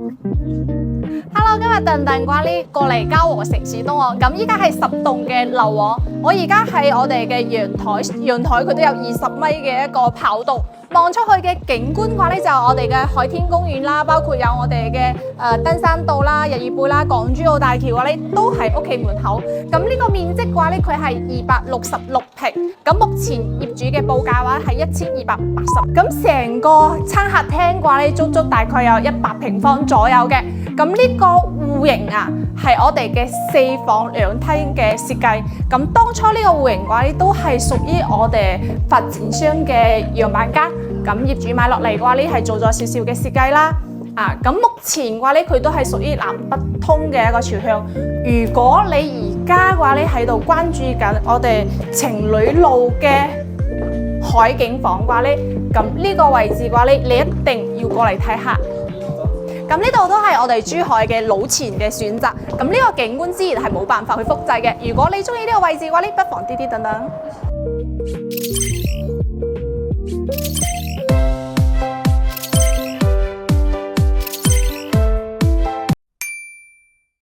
Hello， 今日鄧鄧嘅話呢過嚟嘉禾城市東喎，咁依家係10棟嘅樓喎，我而家喺我哋嘅陽台佢都有20米嘅一個跑道，望出去嘅景觀嘅話呢，就係我哋嘅海天公園啦，包括有我哋嘅登山道啦、日月貝啦、港珠澳大橋嘅話呢，都喺屋企門口。咁呢個面積嘅話呢，佢係266平，咁目前業主嘅報價嘅話係1280，咁成個餐客廳嘅話呢，足足大概有100平方左右嘅。咁呢個戶型啊，係我哋嘅4房2廳嘅設計。咁當初呢個戶型嘅話，都係屬於我哋發展商嘅樣板間。咁業主買落嚟嘅話，呢係做咗少少嘅設計啦。咁目前嘅話呢，佢都係屬於南北通嘅一個朝向。如果你而家嘅話呢，喺度關注緊我哋情侶路嘅海景房嘅話呢，咁呢個位置嘅話呢，你一定要過嚟睇下。咁呢度都係我哋珠海嘅老前嘅選擇，咁呢個景觀自然係冇辦法去複製嘅。如果你中意呢個位置嘅話，你不妨滴滴等等。